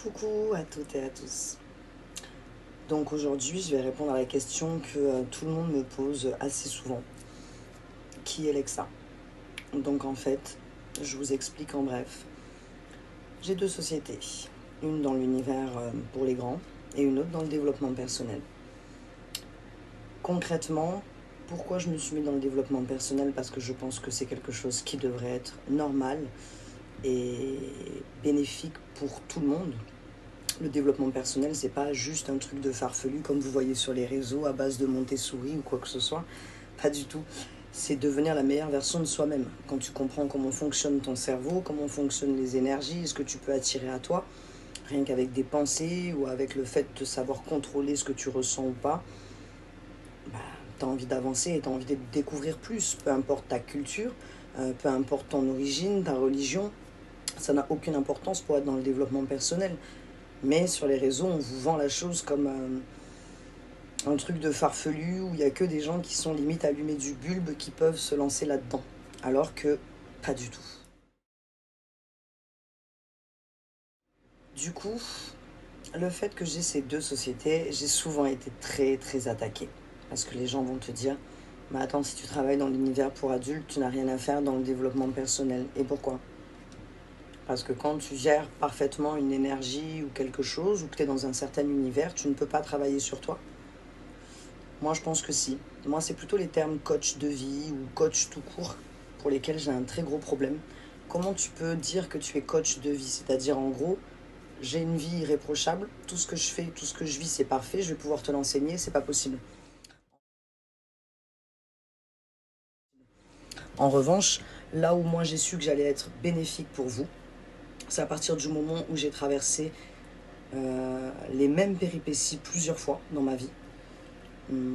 Coucou à toutes et à tous. Donc aujourd'hui, je vais répondre à la question que tout le monde me pose assez souvent. Qui est Lexa? Donc en fait, je vous explique en bref. J'ai deux sociétés. Une dans l'univers pour les grands et une autre dans le développement personnel. Concrètement, pourquoi je me suis mis dans le développement personnel? Parce que je pense que c'est quelque chose qui devrait être normal et bénéfique pour tout le monde. Le développement personnel, c'est pas juste un truc de farfelu comme vous voyez sur les réseaux à base de Montessori ou quoi que ce soit. Pas du tout. C'est devenir la meilleure version de soi-même. Quand tu comprends comment fonctionne ton cerveau, comment fonctionnent les énergies, ce que tu peux attirer à toi, rien qu'avec des pensées ou avec le fait de savoir contrôler ce que tu ressens ou pas, bah, tu as envie d'avancer et tu as envie de découvrir plus. Peu importe ta culture, peu importe ton origine, ta religion, ça n'a aucune importance pour être dans le développement personnel. Mais sur les réseaux, on vous vend la chose comme un truc de farfelu où il n'y a que des gens qui sont limite allumés du bulbe qui peuvent se lancer là-dedans. Alors que pas du tout. Du coup, le fait que j'ai ces deux sociétés, j'ai souvent été très attaquée. Parce que les gens vont te dire, mais attends, si tu travailles dans l'univers pour adultes, tu n'as rien à faire dans le développement personnel. Et pourquoi? Parce que quand tu gères parfaitement une énergie ou quelque chose, ou que tu es dans un certain univers, tu ne peux pas travailler sur toi. Moi, je pense que si. Moi, c'est plutôt les termes coach de vie ou coach tout court pour lesquels j'ai un très gros problème. Comment tu peux dire que tu es coach de vie? C'est-à-dire, en gros, j'ai une vie irréprochable, tout ce que je fais, tout ce que je vis, c'est parfait, je vais pouvoir te l'enseigner, c'est pas possible. En revanche, là où moi j'ai su que j'allais être bénéfique pour vous, c'est à partir du moment où j'ai traversé les mêmes péripéties plusieurs fois dans ma vie.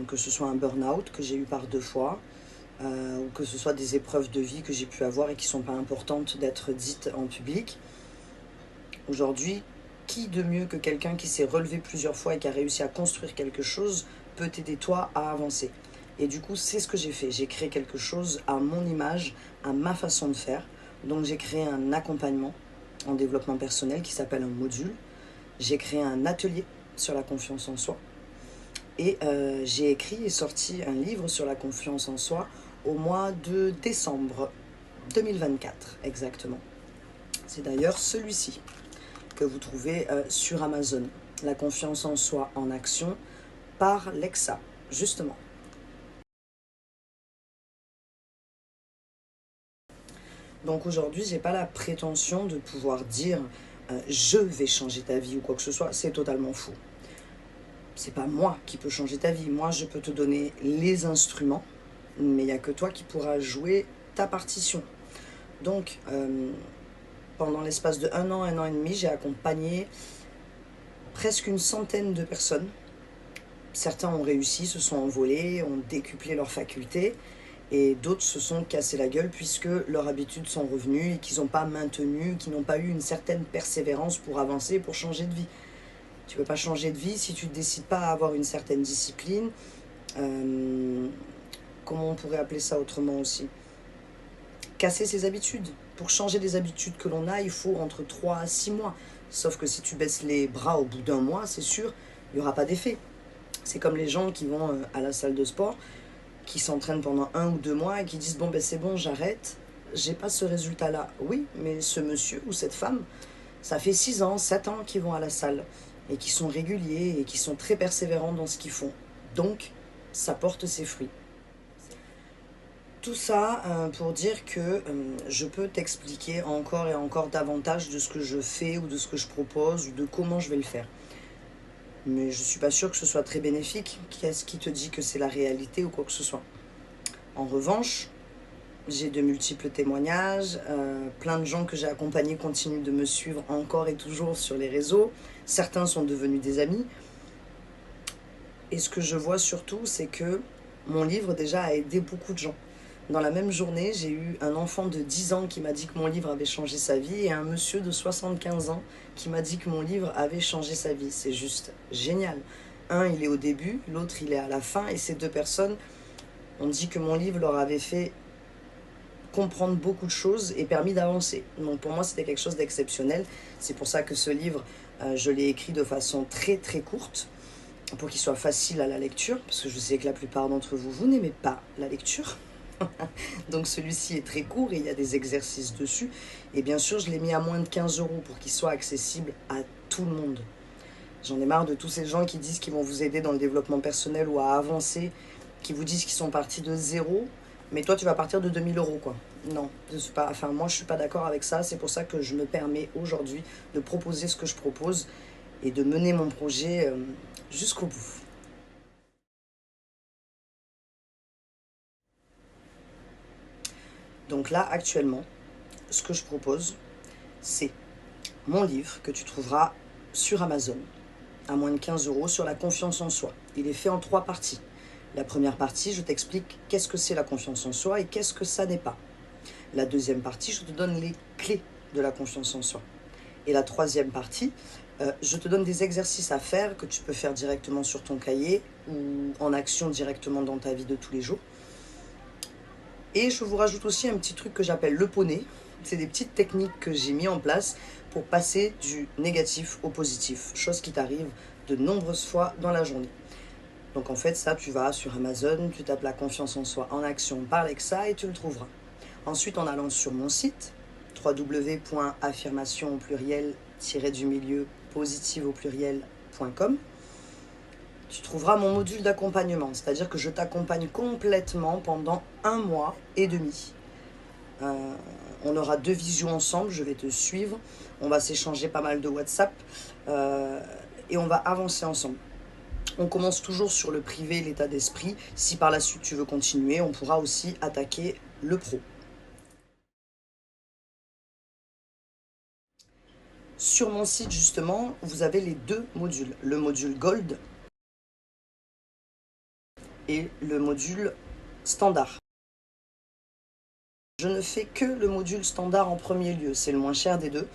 Que ce soit un burn-out que j'ai eu par deux fois, ou que ce soit des épreuves de vie que j'ai pu avoir et qui ne sont pas importantes d'être dites en public. Aujourd'hui, qui de mieux que quelqu'un qui s'est relevé plusieurs fois et qui a réussi à construire quelque chose peut t'aider toi à avancer? Et du coup, c'est ce que j'ai fait. J'ai créé quelque chose à mon image, à ma façon de faire. Donc j'ai créé un accompagnement en développement personnel qui s'appelle un module. J'ai créé un atelier sur la confiance en soi. Et j'ai écrit et sorti un livre sur la confiance en soi au mois de décembre 2024, exactement. C'est d'ailleurs celui-ci que vous trouvez sur Amazon. La confiance en soi en action par Lexa, justement. Donc aujourd'hui, j'ai pas la prétention de pouvoir dire je vais changer ta vie ou quoi que ce soit. C'est totalement faux. C'est pas moi qui peux changer ta vie. Moi, je peux te donner les instruments, mais il n'y a que toi qui pourras jouer ta partition. Donc, pendant l'espace de un an et demi, j'ai accompagné presque une centaine de personnes. Certains ont réussi, se sont envolés, ont décuplé leurs facultés, et d'autres se sont cassés la gueule puisque leurs habitudes sont revenues et qu'ils n'ont pas maintenu, qu'ils n'ont pas eu une certaine persévérance pour avancer, pour changer de vie. Tu ne peux pas changer de vie si tu ne décides pas à avoir une certaine discipline. Comment on pourrait appeler ça autrement aussi? Casser ses habitudes. Pour changer des habitudes que l'on a, il faut entre 3 à 6 mois. Sauf que si tu baisses les bras au bout d'un mois, c'est sûr, il n'y aura pas d'effet. C'est comme les gens qui vont à la salle de sport, qui s'entraînent pendant 1 ou 2 mois et qui disent bon ben c'est bon, j'arrête, j'ai pas ce résultat-là. Oui, mais ce monsieur ou cette femme, ça fait 6 ans, 7 ans qu'ils vont à la salle et qui sont réguliers et qui sont très persévérants dans ce qu'ils font. Donc, ça porte ses fruits. Tout ça pour dire que je peux t'expliquer encore et encore davantage de ce que je fais ou de ce que je propose ou de comment je vais le faire. Mais je ne suis pas sûre que ce soit très bénéfique. Qu'est-ce qui te dit que c'est la réalité ou quoi que ce soit? En revanche, j'ai de multiples témoignages. Plein de gens que j'ai accompagnés continuent de me suivre encore et toujours sur les réseaux. Certains sont devenus des amis. Et ce que je vois surtout, c'est que mon livre déjà a aidé beaucoup de gens. Dans la même journée, j'ai eu un enfant de 10 ans qui m'a dit que mon livre avait changé sa vie et un monsieur de 75 ans qui m'a dit que mon livre avait changé sa vie. C'est juste génial. Un, il est au début, l'autre, il est à la fin et ces deux personnes ont dit que mon livre leur avait fait comprendre beaucoup de choses et permis d'avancer. Donc pour moi, c'était quelque chose d'exceptionnel. C'est pour ça que ce livre, je l'ai écrit de façon très très courte, pour qu'il soit facile à la lecture, parce que je sais que la plupart d'entre vous, vous n'aimez pas la lecture. Donc celui-ci est très court et il y a des exercices dessus. Et bien sûr, je l'ai mis à moins de 15 € pour qu'il soit accessible à tout le monde. J'en ai marre de tous ces gens qui disent qu'ils vont vous aider dans le développement personnel ou à avancer, qui vous disent qu'ils sont partis de zéro, mais toi tu vas partir de 2000 € quoi. Non, moi je suis pas d'accord avec ça. C'est pour ça que je me permets aujourd'hui de proposer ce que je propose et de mener mon projet jusqu'au bout. Donc là, actuellement, ce que je propose, c'est mon livre que tu trouveras sur Amazon, à moins de 15 € sur la confiance en soi. Il est fait en 3 parties. La première partie, je t'explique qu'est-ce que c'est la confiance en soi et qu'est-ce que ça n'est pas. La deuxième partie, je te donne les clés de la confiance en soi. Et la troisième partie, je te donne des exercices à faire que tu peux faire directement sur ton cahier ou en action directement dans ta vie de tous les jours. Et je vous rajoute aussi un petit truc que j'appelle le poney. C'est des petites techniques que j'ai mis en place pour passer du négatif au positif, chose qui t'arrive de nombreuses fois dans la journée. Donc en fait, ça, tu vas sur Amazon, tu tapes la confiance en soi en action par Alexa et tu le trouveras. Ensuite, en allant sur mon site, www.affirmation au pluriel du milieu positive au pluriel.com, tu trouveras mon module d'accompagnement, c'est-à-dire que je t'accompagne complètement pendant 1 mois et demi. On aura 2 visios ensemble, je vais te suivre, on va s'échanger pas mal de WhatsApp et on va avancer ensemble. On commence toujours sur le privé, l'état d'esprit. Si par la suite tu veux continuer, on pourra aussi attaquer le pro. Sur mon site justement, vous avez les 2 modules, le module Gold et le module Standard. Je ne fais que le module Standard en premier lieu, c'est le moins cher des 2,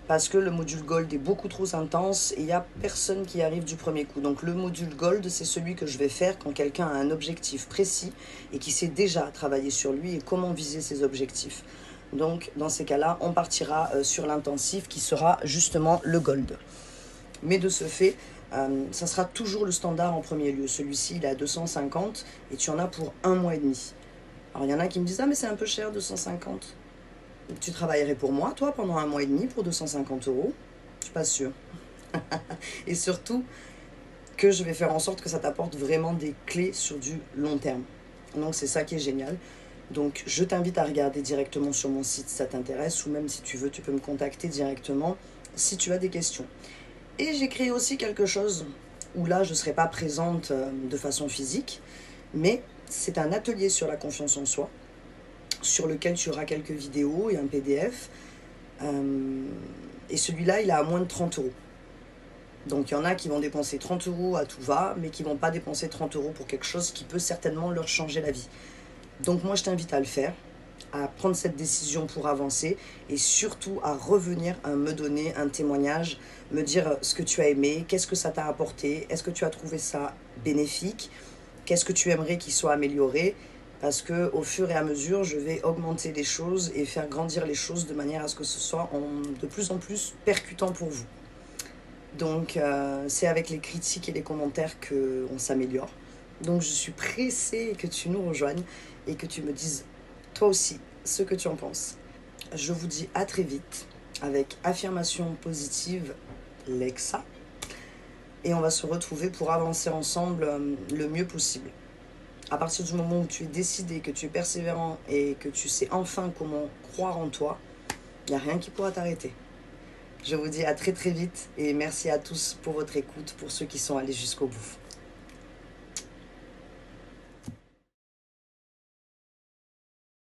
parce que le module Gold est beaucoup trop intense et il n'y a personne qui arrive du premier coup. Donc le module Gold, c'est celui que je vais faire quand quelqu'un a un objectif précis et qui sait déjà travailler sur lui et comment viser ses objectifs. Donc dans ces cas-là, on partira sur l'intensif qui sera justement le Gold. Mais de ce fait, ça sera toujours le Standard en premier lieu. Celui-ci, il est à 250 et tu en as pour 1 mois et demi. Alors il y en a qui me disent « Ah mais c'est un peu cher, 250 ». Tu travaillerais pour moi, toi, pendant 1 mois et demi pour 250 €? Je suis pas sûre. Et surtout que je vais faire en sorte que ça t'apporte vraiment des clés sur du long terme. Donc c'est ça qui est génial. Donc je t'invite à regarder directement sur mon site si ça t'intéresse, ou même si tu veux, tu peux me contacter directement si tu as des questions. Et j'ai créé aussi quelque chose où là, je ne serai pas présente de façon physique, mais c'est un atelier sur la confiance en soi, sur lequel tu auras quelques vidéos et un PDF. Et celui-là, il est à moins de 30 €. Donc il y en a qui vont dépenser 30 € à tout va, mais qui ne vont pas dépenser 30 € pour quelque chose qui peut certainement leur changer la vie. Donc moi, je t'invite à le faire, à prendre cette décision pour avancer et surtout à revenir à me donner un témoignage, me dire ce que tu as aimé, qu'est-ce que ça t'a apporté, est-ce que tu as trouvé ça bénéfique, qu'est-ce que tu aimerais qu'il soit amélioré, parce qu'au fur et à mesure, je vais augmenter les choses et faire grandir les choses de manière à ce que ce soit de plus en plus percutant pour vous. Donc c'est avec les critiques et les commentaires qu'on s'améliore. Donc je suis pressée que tu nous rejoignes et que tu me dises toi aussi ce que tu en penses. Je vous dis à très vite avec Affirmation Positive Lexa. Et on va se retrouver pour avancer ensemble le mieux possible. À partir du moment où tu es décidé, que tu es persévérant et que tu sais enfin comment croire en toi, il n'y a rien qui pourra t'arrêter. Je vous dis à très très vite et merci à tous pour votre écoute, pour ceux qui sont allés jusqu'au bout.